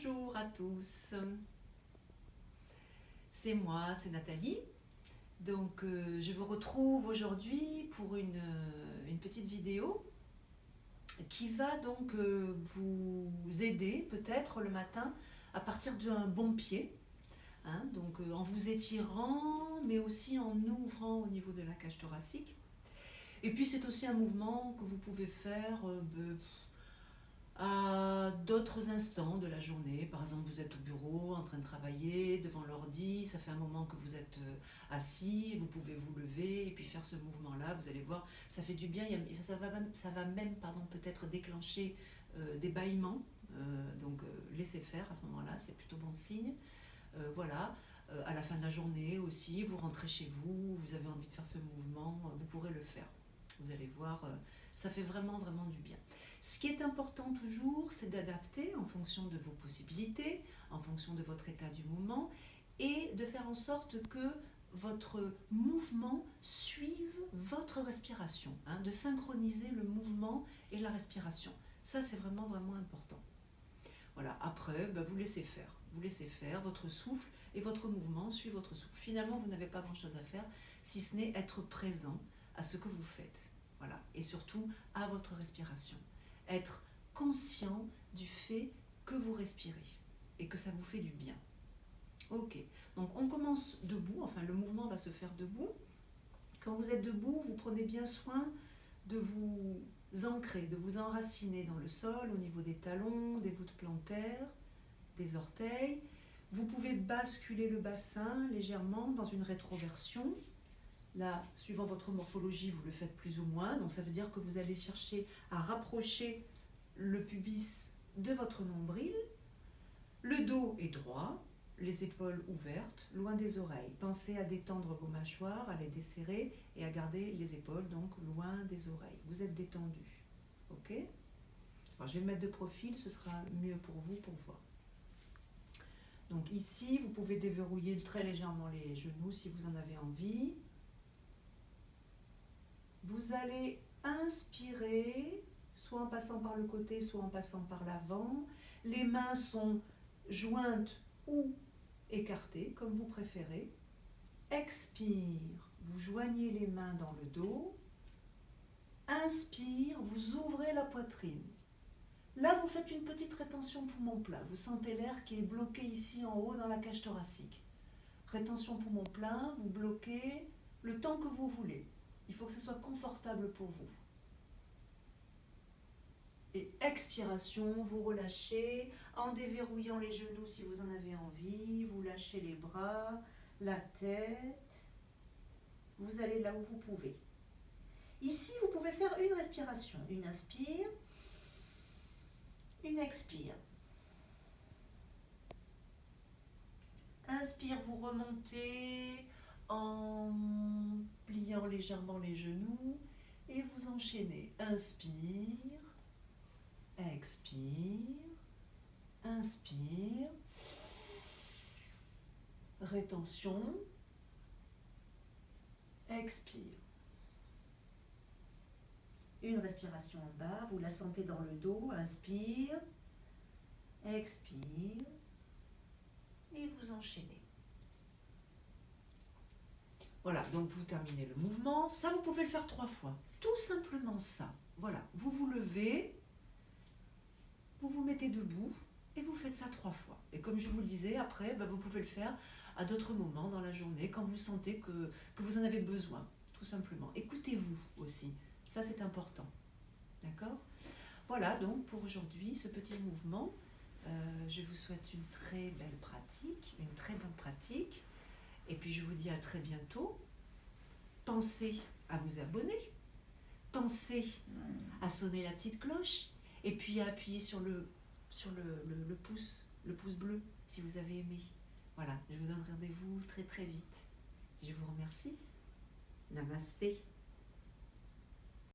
Bonjour à tous, c'est moi, c'est Nathalie. Donc je vous retrouve aujourd'hui pour une petite vidéo qui va donc vous aider peut-être le matin à partir d'un bon pied, hein, donc en vous étirant mais aussi en ouvrant au niveau de la cage thoracique. Et puis c'est aussi un mouvement que vous pouvez faire à d'autres instants de la journée. Par exemple, vous êtes au bureau en train de travailler devant l'ordi, ça fait un moment que vous êtes assis, vous pouvez vous lever et puis faire ce mouvement-là. Vous allez voir, ça fait du bien. Ça va même peut-être déclencher des bâillements. Donc laissez faire à ce moment-là, c'est plutôt bon signe. Voilà. À la fin de la journée aussi, vous rentrez chez vous, vous avez envie de faire ce mouvement, vous pourrez le faire. Vous allez voir, ça fait vraiment du bien. Ce qui est important toujours, c'est d'adapter en fonction de vos possibilités, en fonction de votre état du moment, et de faire en sorte que votre mouvement suive votre respiration, hein, de synchroniser le mouvement et la respiration. Ça, c'est vraiment important. Voilà, après, vous laissez faire votre souffle et votre mouvement suit votre souffle. Finalement, vous n'avez pas grand-chose à faire, si ce n'est être présent à ce que vous faites. Voilà, et surtout à votre respiration. Être conscient du fait que vous respirez et que ça vous fait du bien. Ok, donc on commence debout, enfin le mouvement va se faire debout. Quand vous êtes debout, vous prenez bien soin de vous ancrer, de vous enraciner dans le sol au niveau des talons, des voûtes plantaires, des orteils. Vous pouvez basculer le bassin légèrement dans une rétroversion. Là, suivant votre morphologie, vous le faites plus ou moins. Donc ça veut dire que vous allez chercher à rapprocher le pubis de votre nombril. Le dos est droit, les épaules ouvertes, loin des oreilles. Pensez à détendre vos mâchoires, à les desserrer et à garder les épaules donc loin des oreilles. Vous êtes détendu. Ok ? Alors, je vais me mettre de profil, ce sera mieux pour vous pour voir. Donc ici, vous pouvez déverrouiller très légèrement les genoux si vous en avez envie. Vous allez inspirer, soit en passant par le côté, soit en passant par l'avant. Les mains sont jointes ou écartées, comme vous préférez. Expire, vous joignez les mains dans le dos. Inspire, vous ouvrez la poitrine. Là, vous faites une petite rétention poumon plein. Vous sentez l'air qui est bloqué ici en haut dans la cage thoracique. Rétention poumon plein, vous bloquez le temps que vous voulez. Il faut que ce soit confortable pour vous. Et expiration, vous relâchez en déverrouillant les genoux si vous en avez envie. Vous lâchez les bras, la tête. Vous allez là où vous pouvez. Ici, vous pouvez faire une respiration. Une inspire, une expire. Inspire, vous remontez en pliant légèrement les genoux et vous enchaînez. Inspire, expire, inspire, rétention, expire. Une respiration en bas, vous la sentez dans le dos, inspire, expire et vous enchaînez. Voilà, donc vous terminez le mouvement. Ça, vous pouvez le faire 3 fois. Tout simplement ça. Voilà, vous vous levez, vous vous mettez debout et vous faites ça 3 fois. Et comme je vous le disais, après, vous pouvez le faire à d'autres moments dans la journée, quand vous sentez que vous en avez besoin, tout simplement. Écoutez-vous aussi, ça c'est important. D'accord ? Voilà donc pour aujourd'hui, ce petit mouvement. Je vous souhaite une très belle pratique, une très bonne pratique. Et puis je vous dis à très bientôt. Pensez à vous abonner. Pensez à sonner la petite cloche. Et puis à appuyer sur le pouce bleu si vous avez aimé. Voilà, je vous donne rendez-vous très vite. Je vous remercie. Namasté.